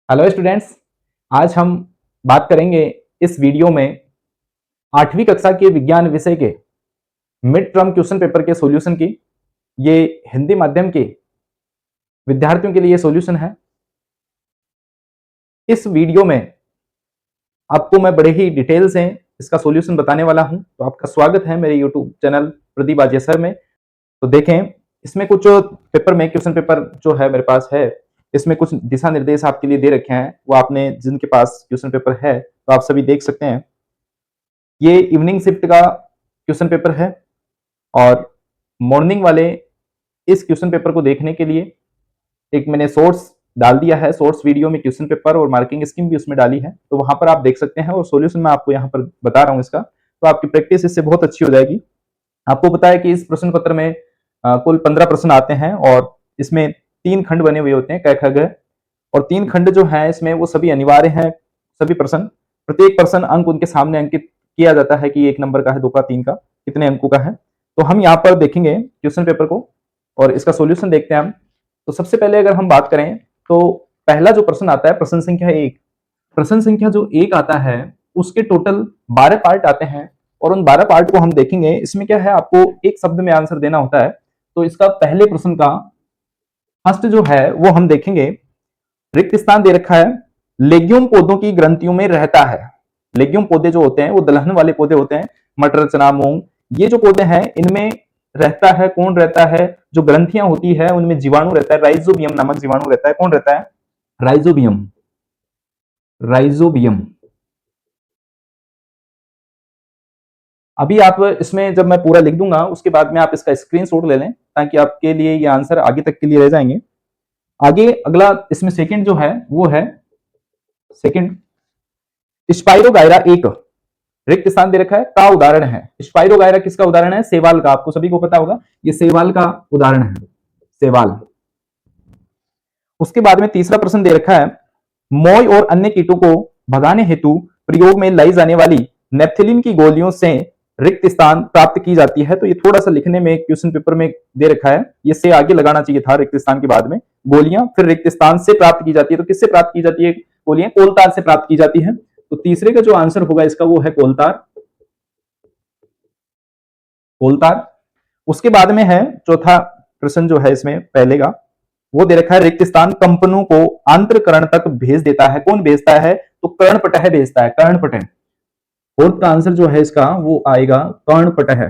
Hello students. आज हम बात करेंगे इस वीडियो में 8वीं कक्षा के विज्ञान विषय के मिड टर्म क्वेश्चन पेपर के सॉल्यूशन की। ये हिंदी माध्यम के विद्यार्थियों के लिए सॉल्यूशन है। इस वीडियो में आपको मैं बड़े ही डिटेल से इसका सॉल्यूशन बताने वाला हूं। तो आपका स्वागत है मेरे यूट्यूब चैनल प्रदीप आर्य सर में। तो देखें, इसमें कुछ पेपर में क्वेश्चन पेपर जो है मेरे पास है, इसमें कुछ दिशा निर्देश आपके लिए दे रखे हैं। वो आपने जिनके पास क्वेश्चन पेपर है तो आप सभी देख सकते हैं। ये इवनिंग शिफ्ट का क्वेश्चन पेपर है और मॉर्निंग वाले इस क्वेश्चन पेपर को देखने के लिए एक मैंने सोर्स डाल दिया है। सोर्स वीडियो में क्वेश्चन पेपर और मार्किंग स्कीम भी उसमें डाली है, तो वहां पर आप देख सकते हैं। और सॉल्यूशन मैं आपको यहाँ पर बता रहा हूँ इसका, तो आपकी प्रैक्टिस इससे बहुत अच्छी हो जाएगी। आपको पता है कि इस प्रश्न पत्र में कुल 15 प्रश्न आते हैं और इसमें 3 खंड बने हुए होते हैं, क ख ग। और 3 खंड जो है इसमें वो सभी अनिवार्य हैं। सभी प्रश्न, प्रत्येक प्रश्न अंक उनके सामने अंकित किया जाता है कि 1 नंबर का है, 2 का, 3 का, कितने अंकों का है। तो हम यहाँ पर देखेंगे क्वेश्चन पेपर को और इसका सॉल्यूशन देखते हैं हम। तो सबसे पहले अगर हम बात करें तो पहला जो प्रश्न आता है प्रश्न संख्या 1। प्रश्न संख्या जो 1 आता है उसके टोटल 12 पार्ट आते हैं और उन 12 पार्ट को हम देखेंगे। इसमें क्या है, आपको एक शब्द में आंसर देना होता है। तो इसका पहले प्रश्न का फर्स्ट जो है वो हम देखेंगे। रिक्त स्थान दे रखा है, लेग्यूम पौधों की ग्रंथियों में रहता है। लेग्यूम पौधे जो होते हैं वो दलहन वाले पौधे होते हैं, मटर, चना, मूंग, ये जो पौधे हैं इनमें रहता है। कौन रहता है? जो ग्रंथियां होती है उनमें जीवाणु रहता है, राइजोबियम नामक जीवाणु रहता है। कौन रहता है? राइजोबियम। राइजोबियम। अभी आप इसमें जब मैं पूरा लिख दूंगा उसके बाद में आप इसका स्क्रीनशॉट ले लें ताकि आपके लिए ये आंसर आगे तक के लिए रह जाएंगे। आगे अगला इसमें सेकंड जो है वो है सेकंड स्पाइरोगायरा एक। रिक्त स्थान दे रखा है का उदाहरण है। स्पाइरोगायरा किसका उदाहरण है? सेवाल का। आपको सभी को पता होगा ये सेवाल का उदाहरण है, सेवाल। उसके बाद में तीसरा प्रश्न दे रखा है, मोय और अन्य कीटों को भगाने हेतु प्रयोग में लाई जाने वाली नेप्थिलीन की गोलियों से रिक्त स्थान प्राप्त की जाती है। तो ये थोड़ा सा लिखने में क्वेश्चन पेपर में दे रखा है, ये से आगे लगाना चाहिए था रिक्त स्थान के बाद में। गोलियां फिर रिक्त स्थान से प्राप्त की जाती है। तो किससे प्राप्त की जाती है? गोलियां कोलतार से प्राप्त की जाती है। तो तीसरे का जो आंसर होगा इसका वो है कोलतार। कोलतार। उसके बाद में है चौथा प्रश्न जो है इसमें पहले का, वो दे रखा है, रिक्त स्थान कंपनों को आंतरकरण तक भेज देता है। कौन भेजता है? तो कर्णपटह भेजता है, कर्णपटह। फोर्थ का आंसर जो है इसका वो आएगा कर्णपटह।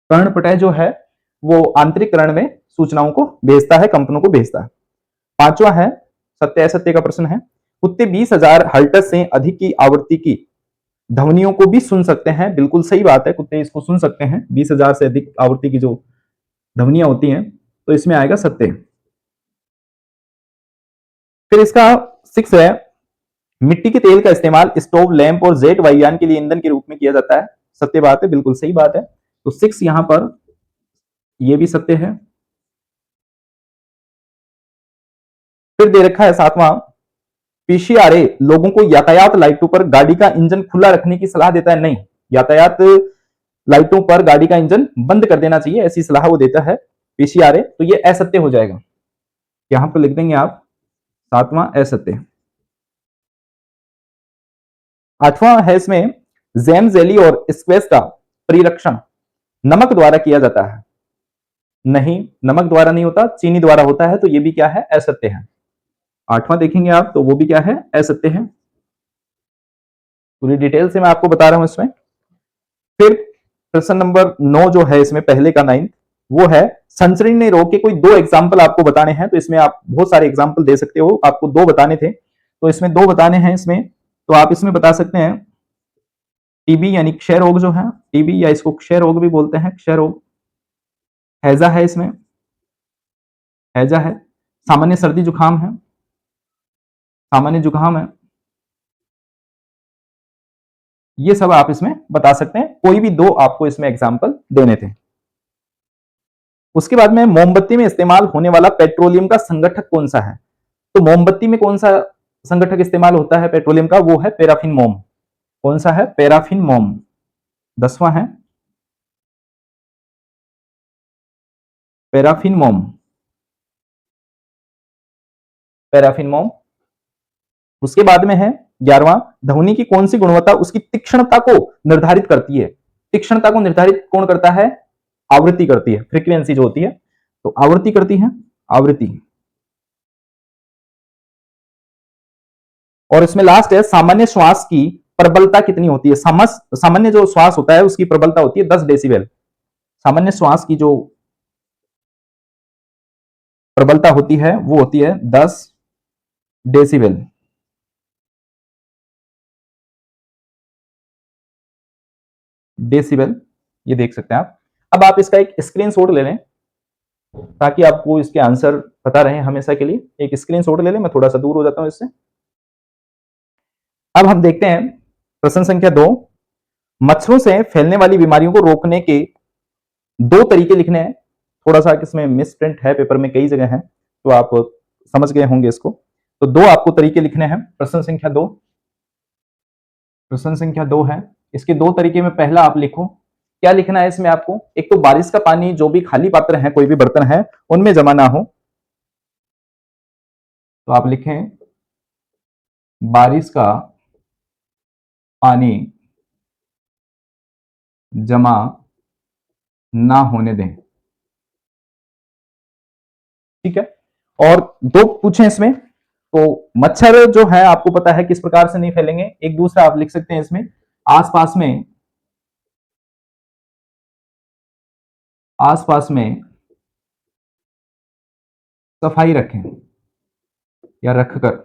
कर्णपटह जो है वो आंतरिकरण में सूचनाओं को भेजता है, कंपनों को भेजता है। पांचवा है सत्य असत्य का प्रश्न है, कुत्ते 20,000 हर्ट्ज से अधिक की आवृत्ति की ध्वनियों को भी सुन सकते हैं। बिल्कुल सही बात है, कुत्ते इसको सुन सकते हैं। 20,000 से अधिक आवृत्ति की जो ध्वनियां होती हैं, तो इसमें आएगा सत्य। फिर इसका 6 है, मिट्टी के तेल का इस्तेमाल स्टोव, लैंप और जेट वायुयान के लिए ईंधन के रूप में किया जाता है। सत्य बात है, बिल्कुल सही बात है। तो 6 यहां पर ये भी सत्य है। फिर दे रखा है 7वां, पीसीआरए लोगों को यातायात लाइटों पर गाड़ी का इंजन खुला रखने की सलाह देता है। नहीं, यातायात लाइटों पर गाड़ी का इंजन बंद कर देना चाहिए, ऐसी सलाह वो देता है पीसीआरए। तो ये असत्य हो जाएगा, यहां पर लिख देंगे आप 7वां असत्य। 8वां है इसमें, जैम, जेली और स्क्वैश का परिरक्षण नमक द्वारा किया जाता है। नहीं, नमक द्वारा नहीं होता, चीनी द्वारा होता है। तो ये भी क्या है? असत्य है। 8वां देखेंगे आप तो वो भी क्या है? असत्य है। पूरी डिटेल से मैं आपको बता रहा हूं इसमें। फिर प्रश्न नंबर 9 जो है इसमें पहले का 9, वो है, संचरणीय रोग के कोई 2 एग्जाम्पल आपको बताने हैं। तो इसमें आप बहुत सारे एग्जाम्पल दे सकते हो, आपको 2 बताने थे तो इसमें 2 बताने हैं इसमें। तो आप इसमें बता सकते हैं टीबी यानी क्षय रोग जो है, टीबी या इसको क्षय रोग भी बोलते हैं, क्षय रोग। हैजा है इसमें, हैजा है। सामान्य सर्दी जुकाम है, सामान्य जुकाम है। ये सब आप इसमें बता सकते हैं, कोई भी 2 आपको इसमें एग्जाम्पल देने थे। उसके बाद में मोमबत्ती में इस्तेमाल होने वाला पेट्रोलियम का संगठक कौन सा है? तो मोमबत्ती में कौन सा संगठक इस्तेमाल होता है पेट्रोलियम का? वो है पैराफिन मोम। कौन सा है? पैराफिन मोम। 10वां है पैराफिन मोम। पैराफिन मोम। उसके बाद में है 11वां, ध्वनि की कौन सी गुणवत्ता उसकी तीक्ष्णता को निर्धारित करती है। तीक्ष्णता को निर्धारित कौन करता है? आवृत्ति करती है, फ्रीक्वेंसी जो होती है, तो आवृत्ति करती है, आवृत्ति। और इसमें लास्ट है सामान्य श्वास की प्रबलता कितनी होती है। सामान्य जो श्वास होता है उसकी प्रबलता होती है 10 डेसिबल। सामान्य श्वास की जो प्रबलता होती है वो होती है 10 डेसिबल। डेसिबल ये देख सकते हैं आप। अब आप इसका एक स्क्रीनशॉट ले लें ताकि आपको इसके आंसर पता रहे हमेशा के लिए। एक स्क्रीनशॉट ले लें, मैं थोड़ा सा दूर हो जाता हूं इससे। अब हम देखते हैं प्रश्न संख्या 2। मच्छरों से फैलने वाली बीमारियों को रोकने के 2 तरीके लिखने हैं। थोड़ा सा इसमें मिस प्रिंट है, पेपर में कई जगह है, तो आप समझ गए होंगे इसको। तो 2 आपको तरीके लिखने हैं। प्रश्न संख्या 2, प्रश्न संख्या 2 है। इसके 2 तरीके में पहला आप लिखो। क्या लिखना है इसमें आपको? एक तो बारिश का पानी जो भी खाली पात्र है, कोई भी बर्तन है, उनमें जमा ना हो, तो आप लिखें बारिश का पानी जमा ना होने दें। ठीक है। और 2 पूछे इसमें, तो मच्छर जो है आपको पता है किस प्रकार से नहीं फैलेंगे। एक दूसरा आप लिख सकते हैं इसमें, आसपास में सफाई रखें या रखकर,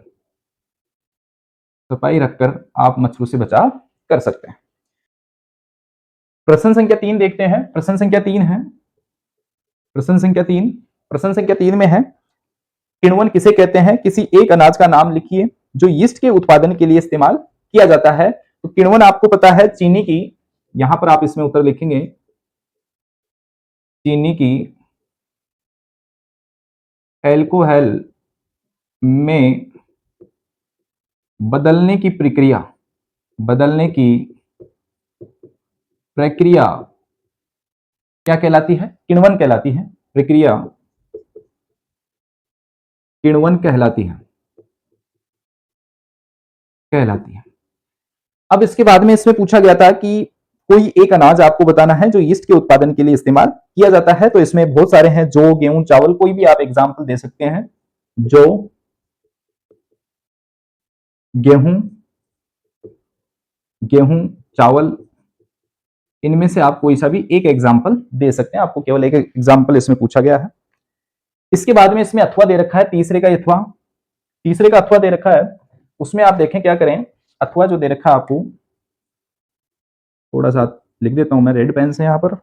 सफाई रखकर आप मच्छरों से बचाव कर सकते हैं। प्रश्न संख्या 3 देखते हैं। प्रश्न संख्या 3 है, प्रश्न संख्या 3, प्रश्न संख्या 3 में है किण्वन किसे कहते हैं? किसी एक अनाज का नाम लिखिए जो यीस्ट के उत्पादन के लिए इस्तेमाल किया जाता है। तो किण्वन आपको पता है चीनी की, यहां पर आप इसमें उत्तर लिखेंगे चीनी की एल्कोहल में बदलने की प्रक्रिया, बदलने की प्रक्रिया क्या कहलाती है? किण्वन कहलाती है। प्रक्रिया किण्वन कहलाती है, कहलाती है। अब इसके बाद में इसमें पूछा गया था कि कोई एक अनाज आपको बताना है जो यीस्ट के उत्पादन के लिए इस्तेमाल किया जाता है। तो इसमें बहुत सारे हैं, जौ, गेहूं, चावल, कोई भी आप एग्जाम्पल दे सकते हैं। जौ, गेहूं, चावल, इनमें से आप कोई सा भी एक एग्जाम्पल दे सकते हैं। आपको केवल एक एग्जाम्पल इसमें पूछा गया है। इसके बाद में इसमें अथवा दे रखा है, तीसरे का अथवा, तीसरे का अथवा दे रखा है। उसमें आप देखें क्या करें, अथवा जो दे रखा है आपको, थोड़ा सा लिख देता हूं मैं रेड पेन से यहां पर।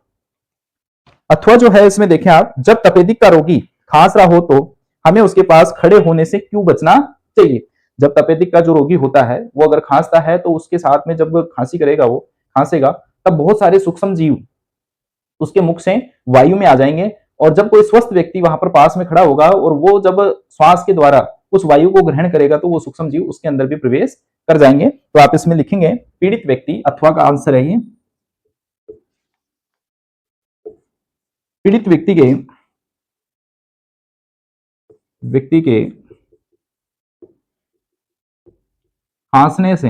अथवा जो है इसमें देखें आप, जब तपेदिक का रोगी खांस रहा हो तो हमें उसके पास खड़े होने से क्यों बचना चाहिए। जब तपेदिक का जो रोगी होता है वो अगर खांसता है तो उसके साथ में जब खांसी करेगा, वो खांसेगा, तब बहुत सारे सूक्ष्म जीव उसके मुख से वायु में आ जाएंगे। और जब कोई स्वस्थ व्यक्ति वहां पर पास में खड़ा होगा और वो जब श्वास के द्वारा उस वायु को ग्रहण करेगा तो वो सूक्ष्म जीव उसके अंदर भी प्रवेश कर जाएंगे। तो आप इसमें लिखेंगे पीड़ित व्यक्ति, अथवा का आंसर है ये। पीड़ित व्यक्ति के खांसने से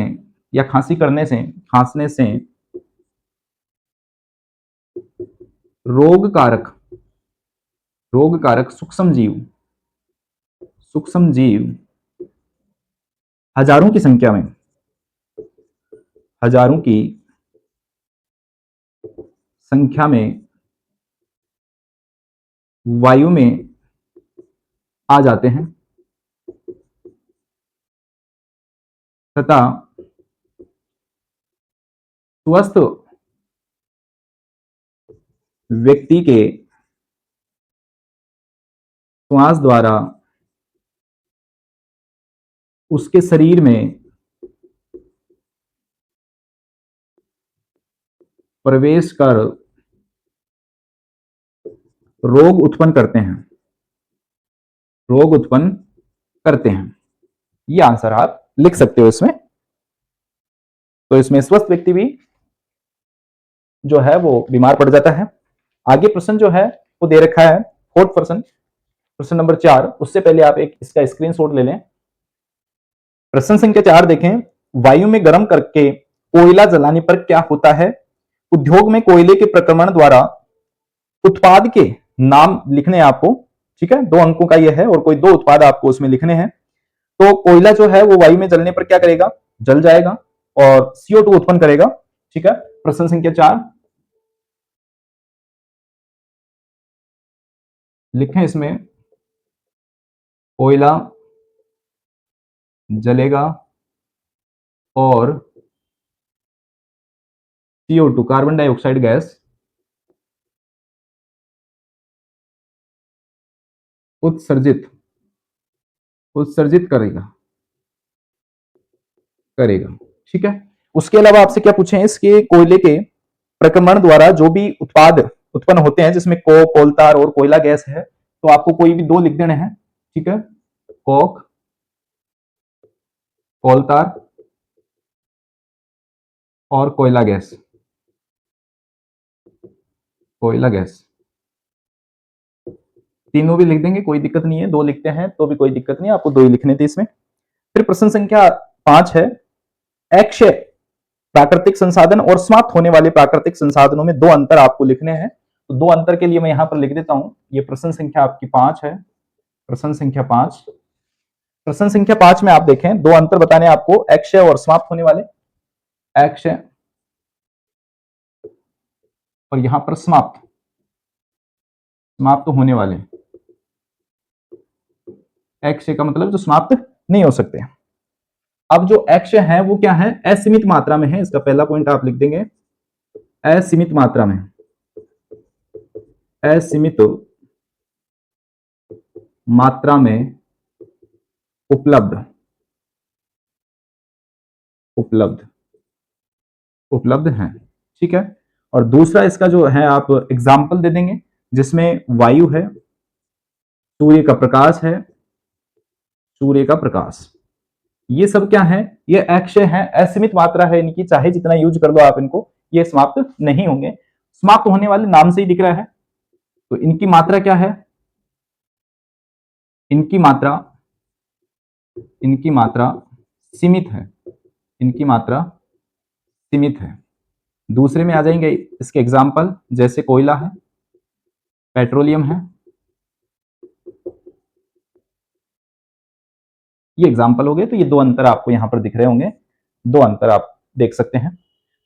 या खांसी करने से, खांसने से रोग कारक सूक्ष्म जीव हजारों की संख्या में, हजारों की संख्या में वायु में आ जाते हैं तथा स्वस्थ व्यक्ति के श्वास द्वारा उसके शरीर में प्रवेश कर रोग उत्पन्न करते हैं, रोग उत्पन्न करते हैं। ये आंसर आप लिख सकते हो इसमें। तो इसमें स्वस्थ व्यक्ति भी जो है वो बीमार पड़ जाता है। आगे प्रश्न जो है वो दे रखा है, 4th प्रश्न। प्रश्न नंबर 4, उससे पहले आप एक इसका स्क्रीनशॉट ले लें। प्रश्न संख्या 4 देखें, वायु में गर्म करके कोयला जलाने पर क्या होता है? उद्योग में कोयले के प्रक्रमण द्वारा उत्पाद के नाम लिखने हैं आपको, ठीक है, 2 अंकों का यह है और कोई 2 उत्पाद आपको उसमें लिखने हैं। तो कोयला जो है वो वायु में जलने पर क्या करेगा? जल जाएगा और CO2 उत्पन्न करेगा, ठीक है। प्रश्न संख्या 4 लिखें, इसमें कोयला जलेगा और CO2 कार्बन डाइऑक्साइड गैस उत्सर्जित उत्सर्जित करेगा करेगा ठीक है। उसके अलावा आपसे क्या पूछे हैं, इसके कोयले के प्रक्रमण द्वारा जो भी उत्पाद उत्पन्न होते हैं जिसमें कोक, कोलतार और कोयला गैस है, तो आपको कोई भी 2 लिख देने हैं, ठीक है। कोक, कोलतार और कोयला गैस, कोयला गैस तीनों भी लिख देंगे, कोई दिक्कत नहीं है। 2 लिखते हैं तो भी कोई दिक्कत नहीं है, आपको 2 ही लिखने थे इसमें। फिर प्रश्न संख्या 5 है, अक्षय प्राकृतिक संसाधन और समाप्त होने वाले प्राकृतिक संसाधनों में 2 अंतर आपको लिखने हैं। तो 2 अंतर के लिए मैं यहां पर लिख देता हूं। ये प्रश्न संख्या आपकी 5 है, प्रश्न संख्या 5। प्रश्न संख्या 5 में आप देखें, 2 अंतर बताने आपको, अक्षय और समाप्त होने वाले, अक्षय और यहां पर समाप्त समाप्त होने वाले। अक्षय का मतलब जो समाप्त नहीं हो सकते। अब जो अक्षय है वो क्या है? असीमित मात्रा में है, इसका पहला पॉइंट आप लिख देंगे, असीमित मात्रा में, असीमित मात्रा में उपलब्ध उपलब्ध उपलब्ध है, ठीक है। और दूसरा इसका जो है आप एग्जाम्पल दे देंगे, जिसमें वायु है, सूर्य का प्रकाश है, सूर्य का प्रकाश, ये सब क्या है? ये अक्षय है, असीमित मात्रा है इनकी, चाहे जितना यूज कर लो आप इनको, ये समाप्त नहीं होंगे। समाप्त होने वाले नाम से ही दिख रहा है, तो इनकी मात्रा क्या है? इनकी मात्रा इनकी मात्रा सीमित है, इनकी मात्रा सीमित है। दूसरे में आ जाएंगे इसके एग्जाम्पल, जैसे कोयला है, पेट्रोलियम है, ये एग्जाम्पल हो गए। तो ये 2 अंतर आपको यहां पर दिख रहे होंगे, 2 अंतर आप देख सकते हैं।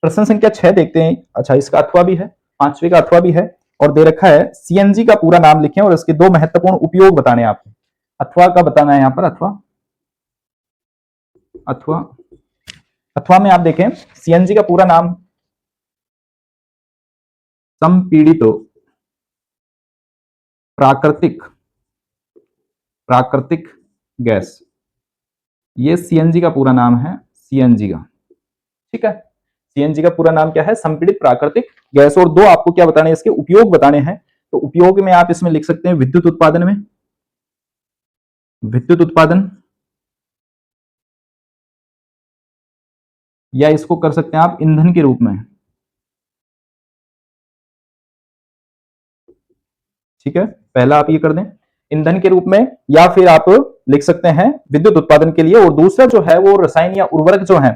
प्रश्न संख्या 6 देखते हैं। अच्छा, इसका अथवा भी है, 5वें का अथवा भी है और दे रखा है, CNG का पूरा नाम लिखें और इसके 2 महत्वपूर्ण उपयोग बताने हैं आपको। अथवा का बताना है यहां पर, अथवा अथवा अथवा में आप देखें, CNG का पूरा नाम संपीड़ित प्राकृतिक प्राकृतिक गैस, ये CNG का पूरा नाम है, CNG का, ठीक है। CNG का पूरा नाम क्या है? संपीड़ित प्राकृतिक गैस। और 2 आपको क्या बताने हैं? इसके उपयोग बताने हैं। तो उपयोग में आप इसमें लिख सकते हैं विद्युत उत्पादन में, विद्युत उत्पादन, या इसको कर सकते हैं आप ईंधन के रूप में, ठीक है। पहला आप ये कर दें ईंधन के रूप में, या फिर आप लिख सकते हैं विद्युत उत्पादन के लिए। और दूसरा जो है वो रसायन या उर्वरक जो है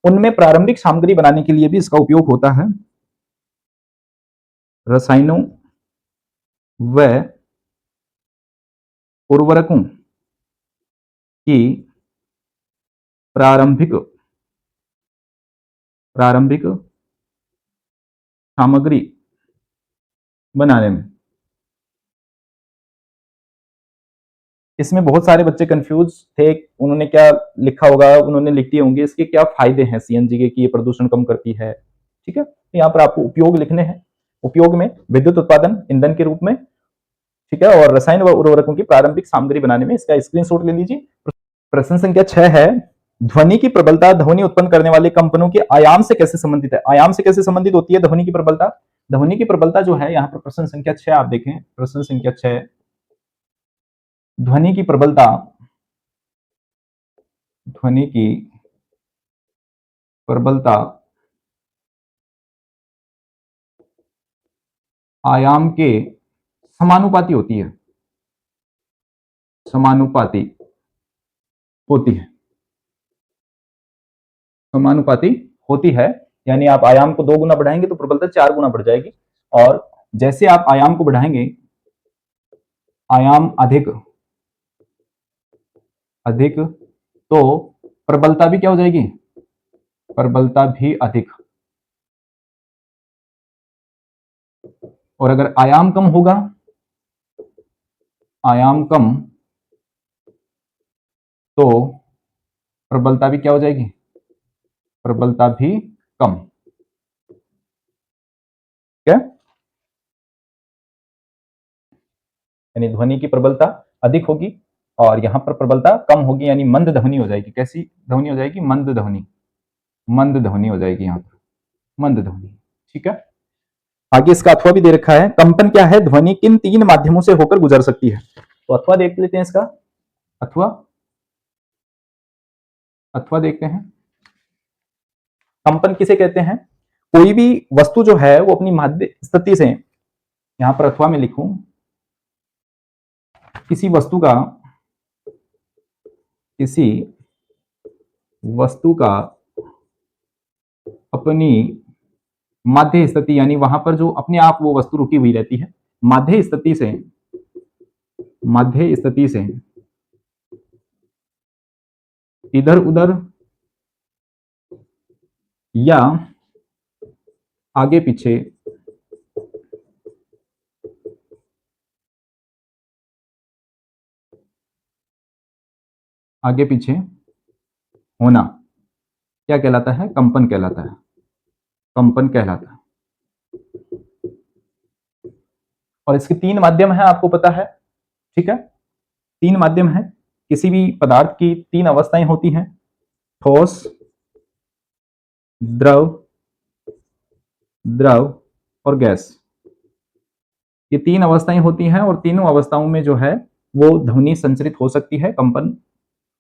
उनमें प्रारंभिक सामग्री बनाने के लिए भी इसका उपयोग होता है। रसायनों व उर्वरकों की प्रारंभिक प्रारंभिक सामग्री बनाने में। इसमें बहुत सारे बच्चे कंफ्यूज थे, उन्होंने क्या लिखा होगा, उन्होंने लिख दिए होंगे इसके क्या फायदे हैं CNG के, कि ये प्रदूषण कम करती है, ठीक है। तो यहाँ पर आपको उपयोग लिखने हैं। उपयोग में विद्युत उत्पादन ईंधन के रूप में, ठीक है, और रसायन व उर्वरकों की प्रारंभिक सामग्री बनाने में। इसका स्क्रीनशॉट ले लीजिए। प्रश्न संख्या 6 है, ध्वनि की प्रबलता ध्वनि उत्पन्न करने वाले कंपनों के आयाम से कैसे संबंधित है? आयाम से कैसे संबंधित होती है ध्वनि की प्रबलता? ध्वनि की प्रबलता जो है यहाँ पर प्रश्न संख्या 6 आप देखें, प्रश्न संख्या 6, ध्वनि की प्रबलता, ध्वनि की प्रबलता आयाम के समानुपाती होती है, समानुपाती होती है, समानुपाती होती है। यानी आप आयाम को 2 गुना बढ़ाएंगे तो प्रबलता 4 गुना बढ़ जाएगी, और जैसे आप आयाम को बढ़ाएंगे, आयाम अधिक अधिक, तो प्रबलता भी क्या हो जाएगी, प्रबलता भी अधिक। और अगर आयाम कम होगा, आयाम कम, तो प्रबलता भी क्या हो जाएगी, प्रबलता भी कम। क्या, यानी ध्वनि की प्रबलता अधिक होगी और यहां पर प्रबलता कम होगी, यानी मंद ध्वनि हो जाएगी। कैसी ध्वनि हो जाएगी, मंद ध्वनि, मंद ध्वनि हो जाएगी यहां पर, मंद ध्वनि। ठीक है, आगे इसका अथवा भी दे रखा है, कंपन क्या है, ध्वनि किन 3 माध्यमों से होकर गुजर सकती है। तो अथवा देख लेते हैं इसका, अथवा, अथवा देखते हैं। कंपन किसे कहते हैं, कोई भी वस्तु जो है वो अपनी माध्य स्थिति से, यहां पर अथवा में लिखूं, किसी वस्तु का, किसी वस्तु का अपनी माध्य स्थिति, यानी वहां पर जो अपने आप वो वस्तु रुकी हुई रहती है, माध्य स्थिति से, माध्य स्थिति से इधर उधर या आगे पीछे आगे पीछे होना क्या कहलाता है, कंपन कहलाता है, कंपन कहलाता है। और इसके 3 माध्यम है, आपको पता है। ठीक है, 3 माध्यम है, किसी भी पदार्थ की 3 अवस्थाएं होती हैं, ठोस, द्रव, द्रव और गैस। ये 3 अवस्थाएं होती हैं और तीनों अवस्थाओं में जो है वो ध्वनि संचरित हो सकती है, कंपन,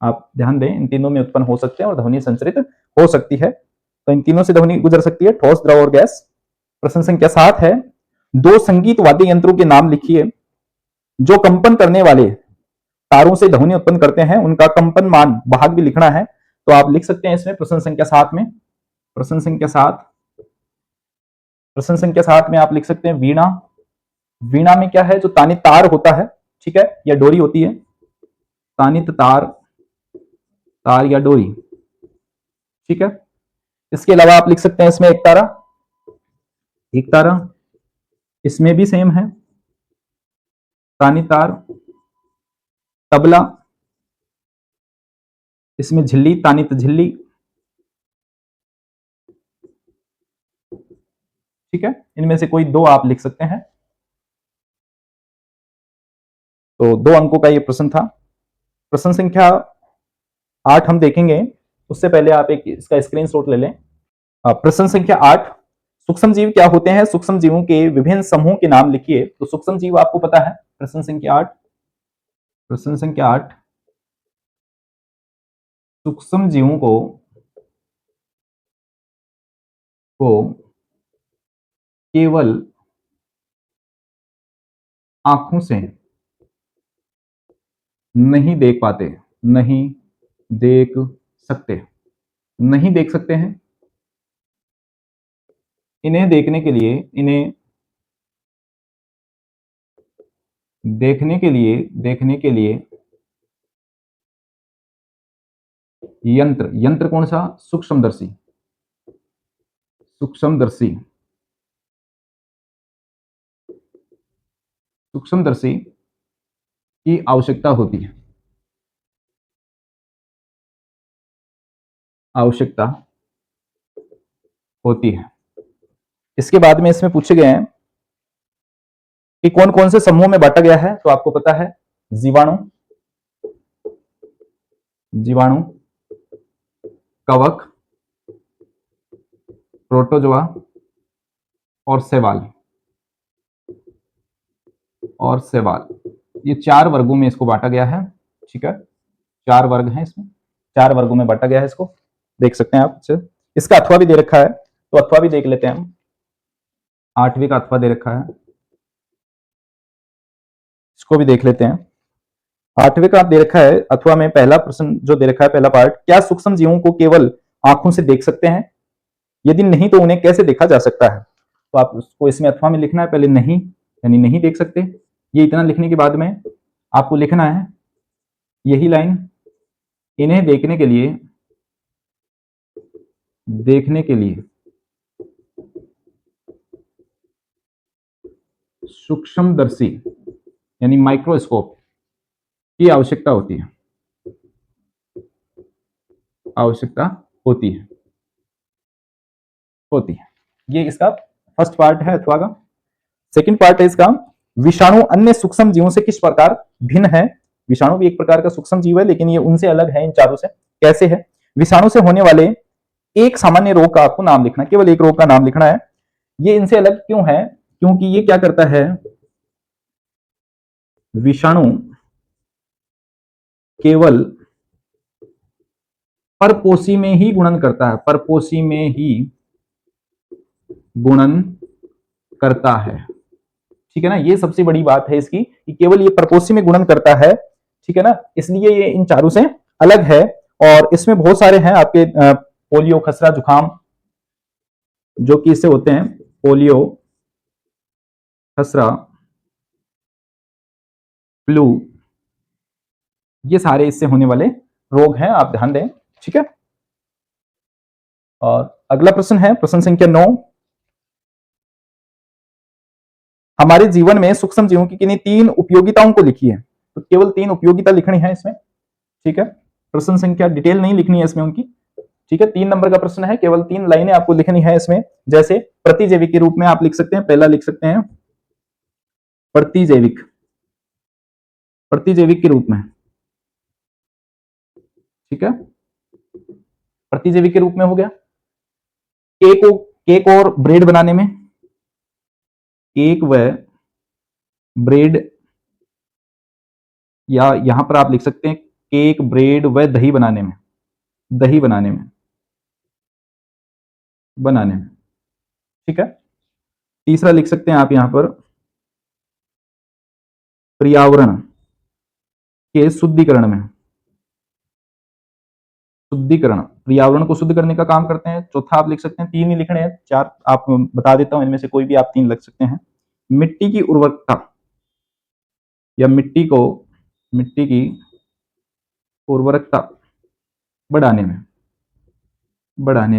आप ध्यान दें, इन तीनों में उत्पन्न हो सकते हैं और ध्वनि संचरित हो सकती है। तो इन तीनों से ध्वनि गुजर सकती है, ठोस, द्रव और गैस। प्रश्न संख्या 7 है, 2 संगीत वाद्य यंत्रों के नाम लिखिए जो कंपन करने वाले तारों से ध्वनि उत्पन्न करते हैं, उनका कंपन मान भाग भी लिखना है। तो आप लिख सकते हैं इसमें प्रश्न संख्या 7 में, प्रश्न संख्या 7, प्रश्न संख्या 7 में आप लिख सकते हैं वीणा। वीणा में क्या है, जो तानित तार होता है, ठीक है, या डोरी होती है, तानित तार, तार या डोरी। ठीक है, इसके अलावा आप लिख सकते हैं इसमें एक तारा, एक तारा, इसमें भी सेम है, तानित तार, तबला, इसमें झिल्ली, तानित झिल्ली। ठीक है, इनमें से कोई 2 आप लिख सकते हैं। तो 2 अंकों का ये प्रश्न था। प्रश्न संख्या 8 हम देखेंगे, उससे पहले आप एक इसका स्क्रीनशॉट ले लें। प्रश्न संख्या 8, सूक्ष्म जीव क्या होते हैं, सूक्ष्म जीवों के विभिन्न समूह के नाम लिखिए। तो सूक्ष्म जीव आपको पता है, प्रश्न संख्या 8, प्रश्न संख्या 8, सूक्ष्म जीवों को केवल आंखों से नहीं देख पाते, नहीं देख सकते, नहीं देख सकते हैं। इन्हें देखने के लिए, इन्हें देखने के लिए, देखने के लिए यंत्र, यंत्र कौन सा, सूक्ष्मदर्शी, सूक्ष्मदर्शी, सूक्ष्मदर्शी की आवश्यकता होती है, आवश्यकता होती है। इसके बाद में इसमें पूछे गए हैं कि कौन कौन से समूह में बांटा गया है। तो आपको पता है, जीवाणु, जीवाणु, कवक, प्रोटोजोआ और शैवाल, और शैवाल, ये 4 वर्गों में इसको बांटा गया है। ठीक है, 4 वर्ग हैं इसमें, 4 वर्गों में बांटा गया है इसको, देख सकते हैं आप। इसका अथवा भी दे रखा है, तो अथवा भी देख लेते हैं हम। 8वीं का अथवा दे रखा है, इसको भी देख लेते हैं। 8वें का दे रखा है अथवा में पहला प्रश्न जो दे रखा है, पहला पार्ट, क्या सूक्ष्म जीवों को केवल आंखों से देख सकते हैं? यदि नहीं तो उन्हें कैसे देखा जा सकता है? तो आप उसको इसमें अथवा में लिखना है पहले, नहीं यानी नहीं देख सकते। ये इतना लिखने के बाद में आपको लिखना है यही लाइन, इन्हें देखने के लिए सूक्ष्मदर्शी यानी माइक्रोस्कोप की आवश्यकता होती है होती है। ये इसका फर्स्ट पार्ट है अथवा का। सेकंड पार्ट है इसका, विषाणु अन्य सूक्ष्म जीवों से किस प्रकार भिन्न है? विषाणु भी एक प्रकार का सूक्ष्म जीव है, लेकिन ये उनसे अलग है इन चारों से। कैसे है? विषाणु से होने वाले एक सामान्य रोग का आपको नाम लिखना है, केवल एक रोग का नाम लिखना है। ये इनसे अलग क्यों है? क्योंकि ये क्या करता है, विषाणु केवल परपोषी में ही गुणन करता है, परपोषी में ही गुणन करता है। ठीक है ना, ये सबसे बड़ी बात है इसकी कि केवल ये परपोषी में गुणन करता है। ठीक है ना, इसलिए ये इन चारों से अलग है। और इसमें बहुत सारे हैं आपके, पोलियो, खसरा, जुकाम जो कि इससे होते हैं, पोलियो, खसरा, फ्लू, ये सारे इससे होने वाले रोग हैं, आप ध्यान दें। ठीक है, और अगला प्रश्न है प्रश्न संख्या 9, हमारे जीवन में सूक्ष्म जीवों की किन्हीं 3 उपयोगिताओं को लिखिए। तो केवल 3 उपयोगिता लिखनी है इसमें। ठीक है, प्रश्न संख्या डिटेल नहीं लिखनी है इसमें उनकी। ठीक है, 3 नंबर का प्रश्न है, केवल 3 लाइनें आपको लिखनी है इसमें। जैसे प्रतिजैविक के रूप में आप लिख सकते हैं, पहला लिख सकते हैं प्रतिजैविक, प्रतिजैविक के रूप में। ठीक है, प्रतिजैविक के रूप में हो गया। केक और ब्रेड बनाने में, केक व ब्रेड, या यहां पर आप लिख सकते हैं केक, ब्रेड व दही बनाने में, दही बनाने में। ठीक है, तीसरा लिख सकते हैं आप यहां पर पर्यावरण के शुद्धिकरण में, शुद्धिकरण, पर्यावरण को शुद्ध करने का काम करते हैं। चौथा आप लिख सकते हैं, 3 ही लिखने हैं, 4 आप बता देता हूं, इनमें से कोई भी आप 3 लिख सकते हैं। मिट्टी की उर्वरकता या मिट्टी की उर्वरकता बढ़ाने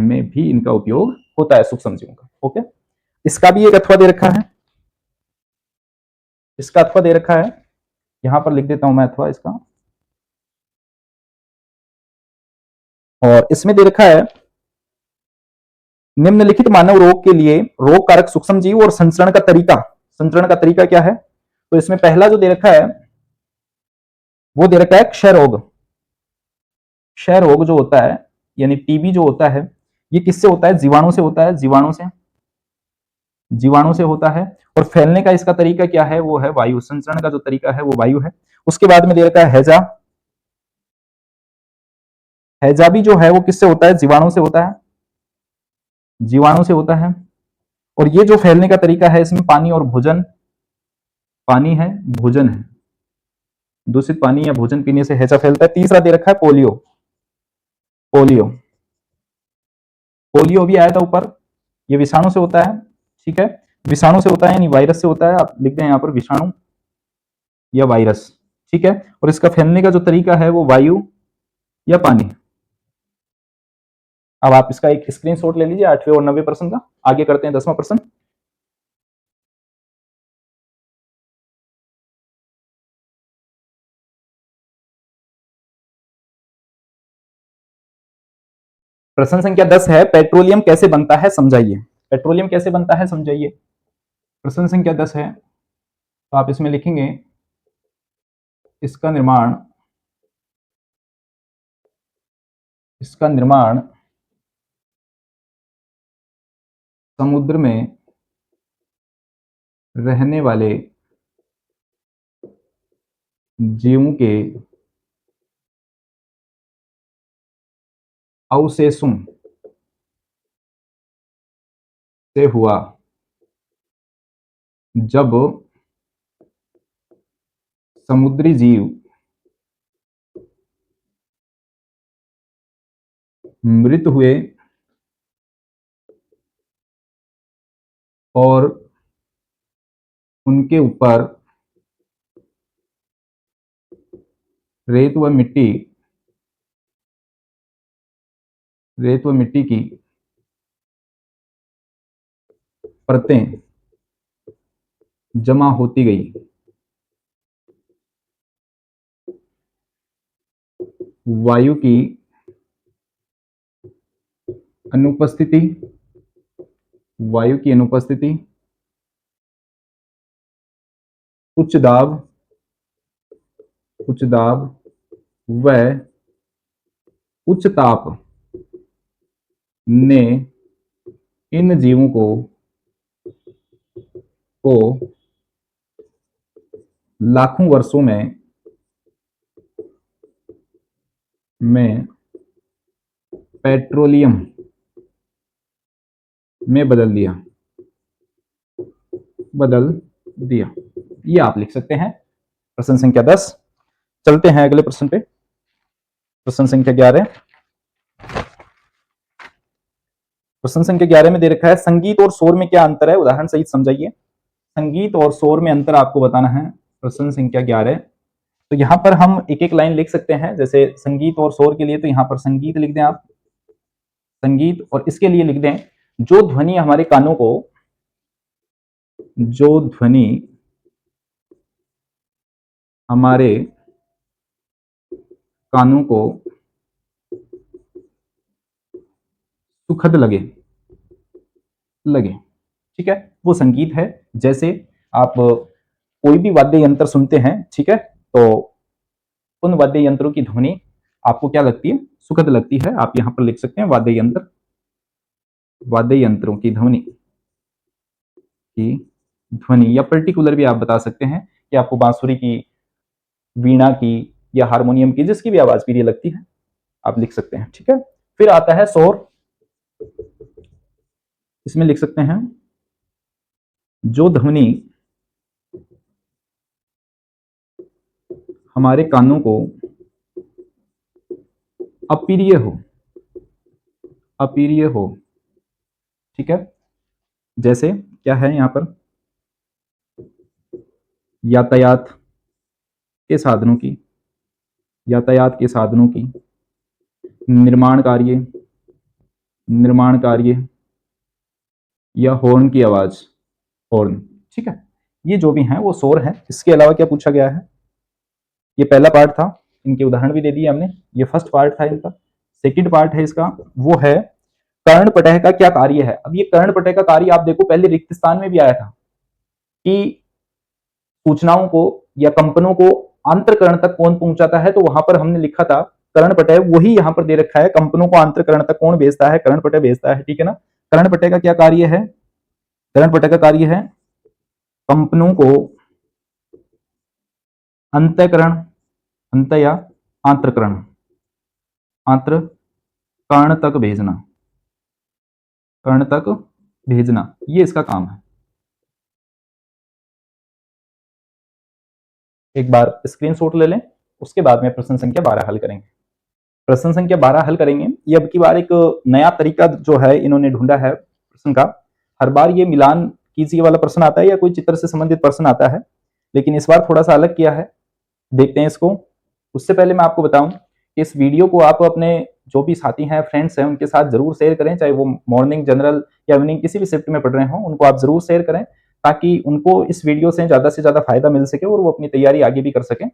में भी इनका उपयोग होता है सूक्ष्म जीवों का। ओके, इसका भी एक अथवा दे रखा है, इसका अथवा दे रखा है, यहां पर लिख देता हूं मैं अथवा इसका। और इसमें दे रखा है निम्नलिखित मानव रोग के लिए रोग कारक सूक्ष्म जीव और संचरण का तरीका क्या है? तो इसमें पहला जो दे रखा है वो दे रखा है क्षय रोग। क्षय रोग जो होता है यानी टीबी जो होता है, ये किससे होता है? जीवाणु से होता है, जीवाणु से होता है। और फैलने का इसका तरीका क्या है? वो है वायु, संचरण का जो तरीका है वो वायु है। उसके बाद में दे रखा है हैजा। हैजा भी जो है वो किससे होता है? जीवाणु से होता है, जीवाणु से होता है। और ये जो फैलने का तरीका है इसमें पानी और भोजन, पानी है, भोजन है, दूषित पानी या भोजन पीने से हैजा फैलता है। तीसरा दे रखा है पोलियो, पोलियो, पोलियो भी आया था ऊपर, ये विषाणु से होता है। ठीक है, विषाणु से होता है यानी वायरस से होता है, आप लिख दें यहां पर विषाणु या वायरस। ठीक है, और इसका फैलने का जो तरीका है वो वायु या पानी। अब आप इसका एक स्क्रीनशॉट ले लीजिए 8वें और 90वें प्रश्न का। आगे करते हैं 10वां प्रश्न। प्रश्न संख्या 10 है, पेट्रोलियम कैसे बनता है समझाइए। पेट्रोलियम कैसे बनता है समझाइए। प्रश्न संख्या 10 है, तो आप इसमें लिखेंगे इसका निर्माण, समुद्र में रहने वाले जीवों के अवशेषों से हुआ, जब समुद्री जीव मृत हुए और उनके ऊपर रेत व मिट्टी की परतें जमा होती गई। वायु की अनुपस्थिति उच्च दाब व उच्च ताप ने इन जीवों को लाखों वर्षों में पेट्रोलियम में बदल दिया। ये आप लिख सकते हैं प्रश्न संख्या 10। चलते हैं अगले प्रश्न पे। प्रश्न संख्या 11। प्रश्न संख्या 11 में दे रखा है संगीत और शोर में क्या अंतर है, उदाहरण सहित समझाइए। संगीत और शोर में अंतर आपको बताना है। प्रश्न संख्या 11। तो यहां पर हम एक एक लाइन लिख सकते हैं, जैसे संगीत और शोर के लिए तो यहां पर संगीत लिख दें आप, संगीत, और इसके लिए लिख दें जो ध्वनि हमारे कानों को सुखद लगे। ठीक है, वो संगीत है। जैसे आप कोई भी वाद्य यंत्र सुनते हैं, ठीक है, तो उन वाद्य यंत्रों की ध्वनि आपको क्या लगती है, सुखद लगती है। आप यहां पर लिख सकते हैं वाद्य यंत्रों की ध्वनि या पर्टिकुलर भी आप बता सकते हैं कि आपको बांसुरी की, वीणा की या हारमोनियम की, जिसकी भी आवाज प्रिय लगती है, आप लिख सकते हैं। ठीक है, फिर आता है शोर। इसमें लिख सकते हैं जो ध्वनि हमारे कानों को अप्रिय हो। ठीक है, जैसे क्या है यहां पर, यातायात के साधनों की निर्माण कार्य या हॉर्न की आवाज, हॉर्न। ठीक है, ये जो भी हैं वो शोर है। इसके अलावा क्या पूछा गया है, ये पहला पार्ट था, इनके उदाहरण भी दे दिए हमने। ये फर्स्ट पार्ट था इनका। सेकंड पार्ट है इसका, वो है कर्णपटह का क्या कार्य है। अब ये कर्णपटह का कार्य आप देखो, पहले रिक्त स्थान में भी आया था कि सूचनाओं को या कंपनों को आंतरकरण तक कौन पहुंचाता है, तो वहां पर हमने लिखा था कर्णपटह, वही यहां पर दे रखा है, कंपनों को आंतरकरण तक कौन भेजता है, कर्णपटह भेजता है। ठीक है ना, कर्णपटह का क्या कार्य है, कर्णपटह का कार्य है कंपनों को अंतःकरण, अंत या आंतरकरण तक भेजना, ये इसका काम है। एक बार स्क्रीनशॉट ले लें, उसके बाद में प्रश्न संख्या 12 हल करेंगे। प्रश्न संख्या 12 हल करेंगे। ये अब की बार एक नया तरीका जो है इन्होंने ढूंढा है प्रश्न का। हर बार ये मिलान कीजिए वाला प्रश्न आता है या कोई चित्र से संबंधित प्रश्न आता है, लेकिन इस बार थोड़ा सा अलग किया है। देखते हैं इसको। उससे पहले मैं आपको बताऊं कि इस वीडियो को आप अपने जो भी साथी हैं, फ्रेंड्स हैं, उनके साथ जरूर शेयर करें, चाहे वो मॉर्निंग, जनरल या इवनिंग किसी भी शिफ्ट में पढ़ रहे हों, उनको आप जरूर शेयर करें, ताकि उनको इस वीडियो से ज्यादा फायदा मिल सके और वो अपनी तैयारी आगे भी कर सकें।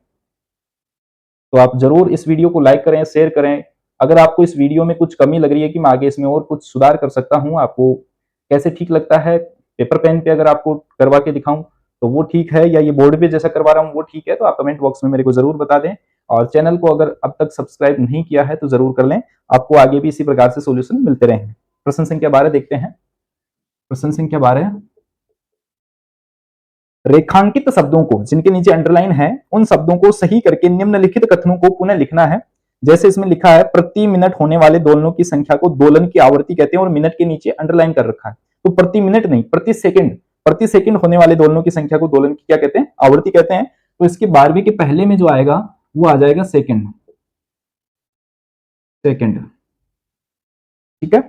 तो आप जरूर इस वीडियो को लाइक करें, शेयर करें। अगर आपको इस वीडियो में कुछ कमी लग रही है कि मैं आगे इसमें और कुछ सुधार कर सकता हूं, आपको कैसे ठीक लगता है, पेपर पेन पे अगर आपको करवा के दिखाऊं तो वो ठीक है, या ये बोर्ड पे जैसा करवा रहा हूं वो ठीक है, तो आप कमेंट बॉक्स में मेरे को जरूर बता दें। और चैनल को अगर अब तक सब्सक्राइब नहीं किया है तो जरूर कर लें, आपको आगे भी इसी प्रकार से सोल्यूशन मिलते रहेंगे। प्रश्न संख्या 12 देखते हैं। प्रश्न संख्या 12, रेखांकित शब्दों को, जिनके नीचे अंडरलाइन है, उन शब्दों को सही करके निम्नलिखित कथनों को पुनः लिखना है। जैसे इसमें लिखा है प्रति मिनट होने वाले दोलनों की संख्या को दोलन की आवृत्ति कहते हैं, और मिनट के नीचे अंडरलाइन कर रखा है। तो प्रति मिनट नहीं, प्रति सेकंड होने वाले दोलनों की संख्या को दोलन की क्या कहते हैं, आवृत्ति कहते हैं। तो इसके 12वीं के पहले में जो आएगा वो आ जाएगा सेकंड। ठीक है।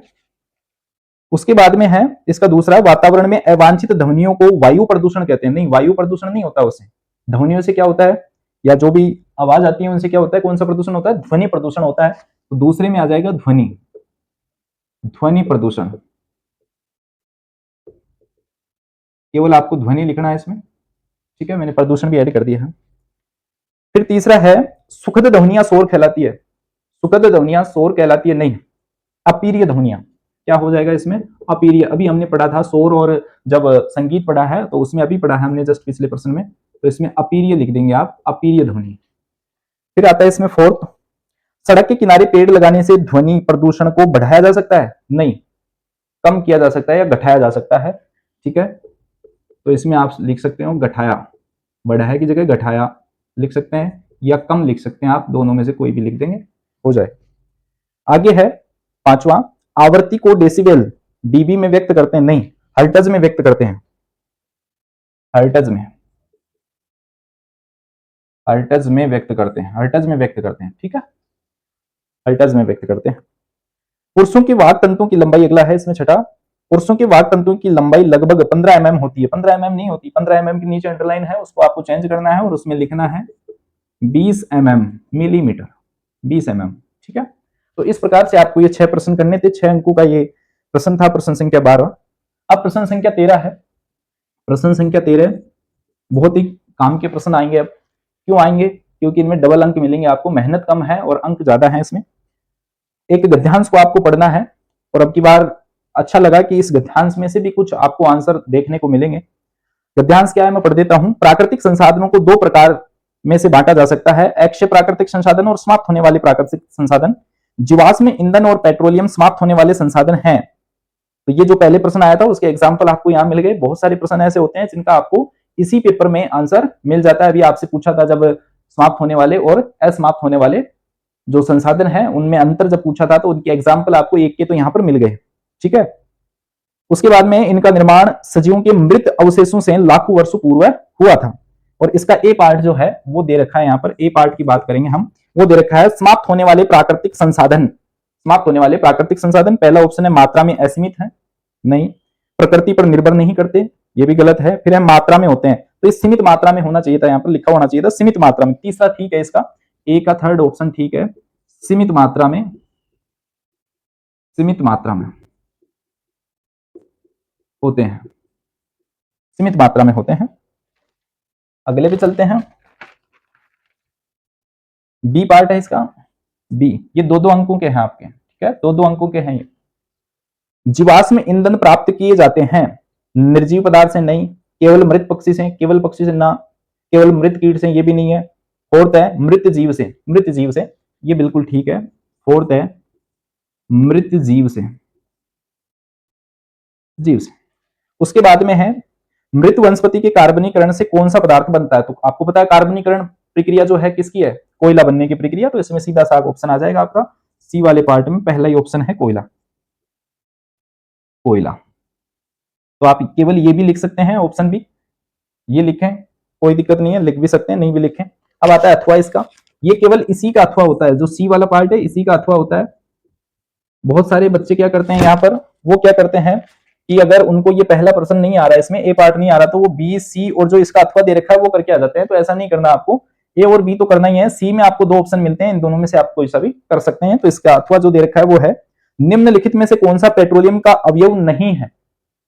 उसके बाद में है इसका दूसरा, वातावरण में अवांछित ध्वनियों को वायु प्रदूषण कहते हैं। नहीं, वायु प्रदूषण नहीं होता उससे, ध्वनियों से क्या होता है, या जो भी आवाज आती है उनसे क्या होता है, कौन सा प्रदूषण होता है, ध्वनि प्रदूषण होता है। तो दूसरे में आ जाएगा ध्वनि, ध्वनि प्रदूषण। केवल आपको ध्वनि लिखना है इसमें, ठीक है, मैंने प्रदूषण भी ऐड कर दिया है। फिर तीसरा है, सुखद ध्वनियां शोर कहलाती है। सुखद ध्वनियां शोर कहलाती है नहीं, अपीरिय ध्वनियां। क्या हो जाएगा इसमें, अपीरिय। अभी हमने पढ़ा था शोर, और जब संगीत पढ़ा है तो उसमें अभी पढ़ा है हमने जस्ट पिछले प्रश्न में, तो इसमें अपीरिय लिख देंगे आप, अपीरिय ध्वनि। फिर आता है इसमें फोर्थ, सड़क के किनारे पेड़ लगाने से ध्वनि प्रदूषण को बढ़ाया जा सकता है, नहीं, कम किया जा सकता है या घटाया जा सकता है, ठीक है। तो इसमें आप लिख सकते हो घटाया, बढ़ाया की जगह घटाया लिख सकते हैं, या कम लिख सकते हैं आप, दोनों में से कोई भी लिख देंगे, हो जाए। आगे है पांचवा, आवृत्ति को डेसिबल डीबी में व्यक्त करते हैं, नहीं, हर्ट्ज में व्यक्त करते हैं, हर्ट्ज में, हर्ट्ज में व्यक्त करते हैं, हर्ट्ज में व्यक्त करते हैं, ठीक है, हर्ट्ज में व्यक्त करते हैं। पुरुषों के वाक तंतुओं की लंबाई, अगला है इसमें छठा, पुरुषों के वाक तंतुओं की लंबाई लगभग 15 mm होती है। 15 mm नहीं होती, 15 mm के नीचे अंडरलाइन है, उसको आपको चेंज करना है और उसमें लिखना है 20 mm, मिलीमीटर, 20 mm, ठीक है। तो इस प्रकार से आपको ये 6 प्रश्न करने थे, 6 अंकों का ये प्रश्न था, प्रश्न संख्या 12। अब प्रश्न संख्या 13 है। प्रश्न संख्या 13 बहुत ही काम के प्रश्न आएंगे। अब क्यों आएंगे, क्योंकि इनमें डबल अंक मिलेंगे आपको, मेहनत कम है और अंक ज्यादा है इसमें। एक गद्यांश को आपको पढ़ना है, और अब की बार अच्छा लगा कि इस गद्यांश में से भी कुछ आपको आंसर देखने को मिलेंगे। गद्यांश क्या है मैं पढ़ देता हूं। प्राकृतिक संसाधनों को दो प्रकार में से बांटा जा सकता है, अक्षय प्राकृतिक संसाधन और समाप्त होने वाले प्राकृतिक संसाधन। जीवाश्म ईंधन और पेट्रोलियम समाप्त होने वाले संसाधन हैं। तो ये जो पहले प्रश्न आया था उसके एग्जाम्पल आपको यहां मिल गए। बहुत सारे प्रश्न ऐसे होते हैं जिनका आपको इसी पेपर में आंसर मिल जाता है। अभी आपसे पूछा था जब समाप्त होने वाले और असमाप्त होने वाले जो संसाधन है उनमें अंतर जब पूछा था, तो उनके एग्जाम्पल आपको एक के तो यहां पर मिल गए, ठीक है। उसके बाद में इनका निर्माण सजीवों के मृत अवशेषों से लाखों वर्षों पूर्व हुआ था। और इसका ए पार्ट जो है वो दे रखा है, यहां पर ए पार्ट की बात करेंगे हम, वो दे रखा है समाप्त होने वाले प्राकृतिक संसाधन। समाप्त होने वाले प्राकृतिक संसाधन, पहला ऑप्शन है मात्रा में असीमित है, नहीं, प्रकृति पर निर्भर नहीं करते, ये भी गलत है। फिर है मात्रा में होते हैं, तो इस सीमित मात्रा में होना चाहिए था, यहां पर लिखा होना चाहिए था सीमित मात्रा में। तीसरा ठीक है, इसका ए का थर्ड ऑप्शन ठीक है, सीमित मात्रा में, सीमित मात्रा में होते हैं, सीमित मात्रा में होते हैं। अगले पे चलते हैं, बी पार्ट है इसका, बी, ये दो दो अंकों के हैं आपके, ठीक है, दो दो अंकों के हैं ये। जीवाश्म ईंधन प्राप्त किए जाते हैं निर्जीव पदार्थ से, नहीं, केवल मृत पक्षी से, केवल पक्षी से ना, केवल मृत कीट से, ये भी नहीं है। फोर्थ है मृत जीव से, मृत जीव से, ये बिल्कुल ठीक है। फोर्थ है मृत जीव से, जीव से। उसके बाद में है मृत वनस्पति के कार्बनीकरण से कौन सा पदार्थ बनता है। तो आपको पता है कार्बनीकरण प्रक्रिया जो है किसकी है, कोयला बनने की प्रक्रिया। तो इसमें सीधा सा ऑप्शन आ जाएगा आपका सी वाले पार्ट में, पहला ही ऑप्शन है कोयला, कोयला। तो आप केवल ये भी लिख सकते हैं, ऑप्शन बी ये लिखें, कोई दिक्कत नहीं है, लिख भी सकते हैं, नहीं भी लिखें। अब आता है अथवा, इसका, ये केवल इसी का अथवा होता है, जो सी वाला पार्ट है इसी का अथवा होता है। बहुत सारे बच्चे क्या करते हैं यहाँ पर, वो क्या करते हैं कि अगर उनको ये पहला प्रश्न नहीं आ रहा है, इसमें ए पार्ट नहीं आ रहा, तो वो बी सी और जो इसका अथवा दे रखा है वो करके आ जाते हैं। तो ऐसा नहीं करना आपको, ए और बी तो करना ही है, सी में आपको दो ऑप्शन मिलते हैं, इन दोनों में से आप कोई सा भी कर सकते हैं। तो इसका अथवा जो दे रखा है वो है निम्नलिखित में से कौन सा पेट्रोलियम का अवयव नहीं है।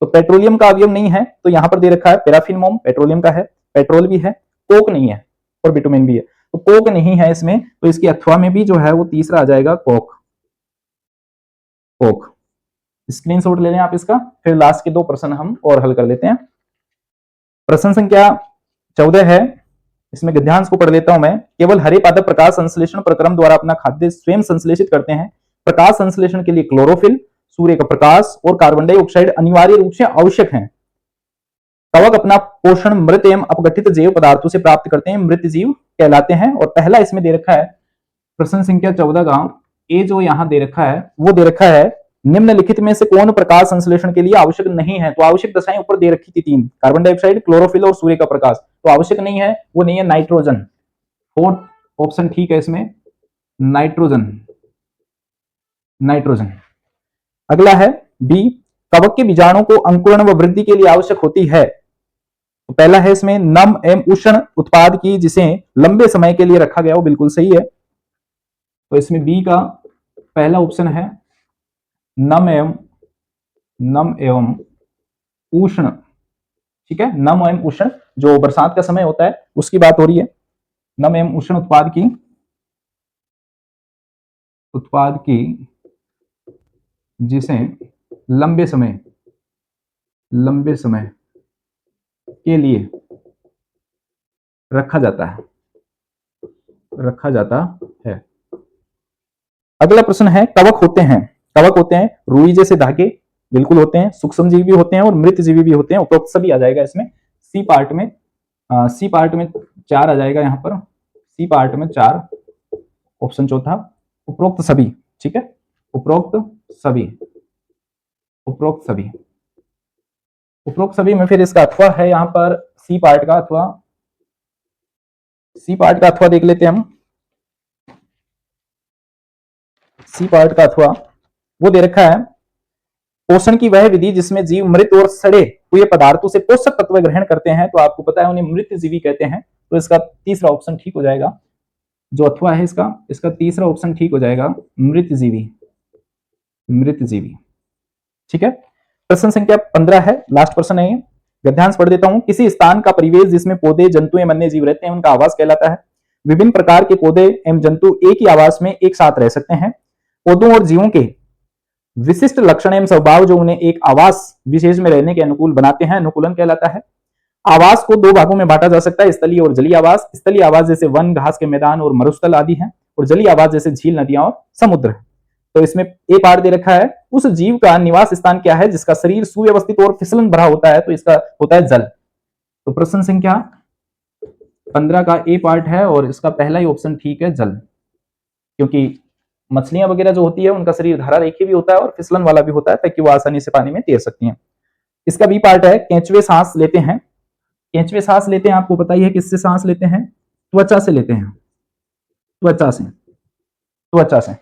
तो पेट्रोलियम का अवयव नहीं है, तो यहां पर दे रखा है पैराफिन मोम, पेट्रोलियम का है, पेट्रोल भी है, कोक नहीं है और बिटुमेन भी है। तो कोक नहीं है इसमें, तो इसके अथवा में भी जो है वो तीसरा आ जाएगा कोक, कोक। स्क्रीनशॉट ले लें आप इसका, फिर लास्ट के दो प्रश्न हम और हल कर लेते हैं। प्रश्न संख्या 14 है, इसमें गद्यांश को पढ़ लेता हूं मैं। केवल हरे पादप प्रकाश संश्लेषण प्रक्रम द्वारा अपना खाद्य स्वयं संश्लेषित करते हैं। प्रकाश संश्लेषण के लिए क्लोरोफिल, सूर्य का प्रकाश और कार्बन डाइऑक्साइड अनिवार्य रूप से आवश्यक हैं। कवक अपना पोषण मृत एवं अपघटित जैव पदार्थों से प्राप्त करते हैं, मृत जीव कहलाते हैं। और पहला इसमें दे रखा है प्रश्न संख्या 14 का ए जो यहां दे रखा है वो दे रखा है निम्नलिखित में से कौन प्रकाश संश्लेषण के लिए आवश्यक नहीं है। तो आवश्यक दशाएं ऊपर दे रखी थी तीन, कार्बन डाइऑक्साइड, क्लोरोफिल और सूर्य का प्रकाश। तो आवश्यक नहीं है, वो नहीं है नाइट्रोजन। फोर्थ ऑप्शन ठीक है इसमें, नाइट्रोजन, नाइट्रोजन। अगला है बी, कवक के बीजाणु को अंकुरण व वृद्धि के लिए आवश्यक होती है। तो पहला है इसमें नम एवं उष्ण उत्पाद की जिसे लंबे समय के लिए रखा गया हो, बिल्कुल सही है। तो इसमें बी का पहला ऑप्शन है नम एवं उष्ण, ठीक है, नम एवं उष्ण, जो बरसात का समय होता है उसकी बात हो रही है। नम एवं उष्ण उत्पाद की जिसे लंबे समय के लिए रखा जाता है। अगला प्रश्न है कवक होते हैं रुई जैसे धागे, बिल्कुल होते हैं, सूक्ष्मजीवी भी होते हैं और मृतजीवी भी होते हैं। उपरोक्त सभी आ जाएगा इसमें। सी पार्ट में 4 आ जाएगा यहाँ पर, सी पार्ट में 4, ऑप्शन चौथा उपरोक्त सभी, ठीक है, उपरोक्त सभी में फिर इसका अथवा है यहाँ पर सी पार्ट का अथवा देख लेते हैं हम। सी पार्ट का अथवा वो दे रखा है, पोषण की वह विधि जिसमें जीव मृत और सड़े हुए पदार्थों से पोषक तत्व ग्रहण करते हैं, तो आपको पता है उन्हें मृतजीवी कहते हैं। तो इसका तीसरा ऑप्शन ठीक हो जाएगा, जो अथवा है इसका तीसरा ऑप्शन ठीक हो जाएगा, मृतजीवी, ठीक है। प्रश्न संख्या 15 है, लास्ट प्रश्न है ये, गद्यांश पढ़ देता हूं। किसी स्थान का परिवेश जिसमें पौधे, जंतु एवं अन्य जीव रहते हैं उनका आवास कहलाता है। विभिन्न प्रकार के पौधे एवं जंतु एक ही आवास में एक साथ रह सकते हैं। पौधों और जीवों के विशिष्ट लक्षण एवं स्वभाव जो उन्हें एक आवास विशेष में रहने के अनुकूल बनाते हैं अनुकूलन कहलाता है। आवास को 2 भागों में बांटा जा सकता है, स्थलीय और जलीय आवास। स्थलीय आवास जैसे वन, घास के मैदान और मरुस्थल आदि हैं, और जलीय आवास जैसे झील, नदियां और समुद्र। तो इसमें ए पार्ट दे रखा है, उस जीव का निवास स्थान क्या है जिसका शरीर सुव्यवस्थित और फिसलन भरा होता है, तो इसका होता है जल। तो प्रश्न संख्या 15 का ए पार्ट है और इसका पहला ही ऑप्शन ठीक है, जल, क्योंकि मछलियां वगैरह जो होती है उनका शरीर धारा रेखीय भी होता है और फिसलन वाला भी होता है, ताकि वो आसानी से पानी में तैर सकती हैं। इसका बी पार्ट है, केंचुए सांस लेते हैं। आपको पता ही है किससे सांस लेते हैं, त्वचा से लेते हैं, त्वचा से।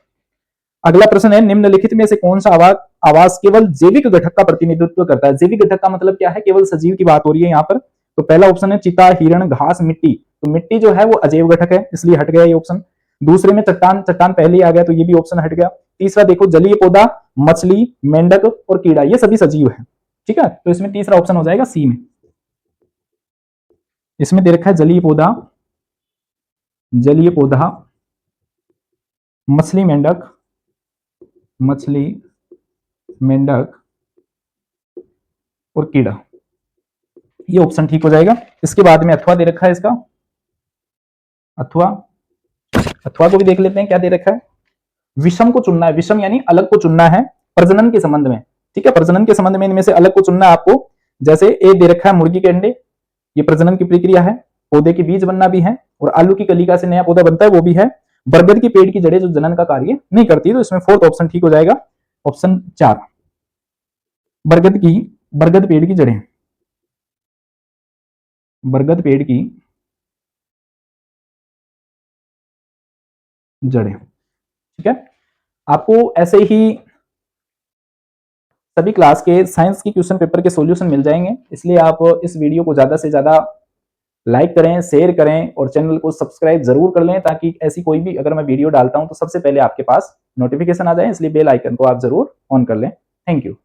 अगला प्रश्न है, निम्नलिखित में से कौन सा आवास केवल जैविक घटक का प्रतिनिधित्व करता है। जैविक घटक का मतलब क्या है, केवल सजीव की बात हो रही है यहाँ पर। तो पहला ऑप्शन है चिता, हिरण, घास, मिट्टी। तो मिट्टी जो है वो अजैव घटक है, इसलिए हट गया ये ऑप्शन। दूसरे में चट्टान पहले ही आ गया, तो ये भी ऑप्शन हट गया। तीसरा देखो, जलीय पौधा, मछली, मेंढक और कीड़ा, ये सभी सजीव है, ठीक है। तो इसमें तीसरा ऑप्शन हो जाएगा सी में। इसमें दे रखा है जलीय पौधा, मछली, मेंढक और कीड़ा, ये ऑप्शन ठीक हो जाएगा। इसके बाद में अथवा दे रखा है, इसका अथवा को भी देख लेते हैं क्या दे रखा है। विषम को चुनना है, विषम यानी अलग को चुनना है प्रजनन के संबंध में, ठीक है। प्रजनन के संबंध में इनमें से अलग को चुनना है आपको। जैसे ए दे रखा है मुर्गी के अंडे, ये प्रजनन की प्रक्रिया है। पौधे के बीज बनना भी है, और आलू की कलिका से नया पौधा बनता है, वो भी है। बरगद की पेड़ की जड़ें जो जनन का कार्य नहीं करती, तो इसमें फोर्थ ऑप्शन ठीक हो जाएगा, ऑप्शन 4, बरगद पेड़ की जड़ें, ठीक है। आपको ऐसे ही सभी क्लास के साइंस की क्वेश्चन पेपर के सॉल्यूशन मिल जाएंगे, इसलिए आप इस वीडियो को ज्यादा से ज्यादा लाइक करें, शेयर करें और चैनल को सब्सक्राइब जरूर कर लें, ताकि ऐसी कोई भी अगर मैं वीडियो डालता हूं तो सबसे पहले आपके पास नोटिफिकेशन आ जाए। इसलिए बेल आइकन को आप जरूर ऑन कर लें। Thank you.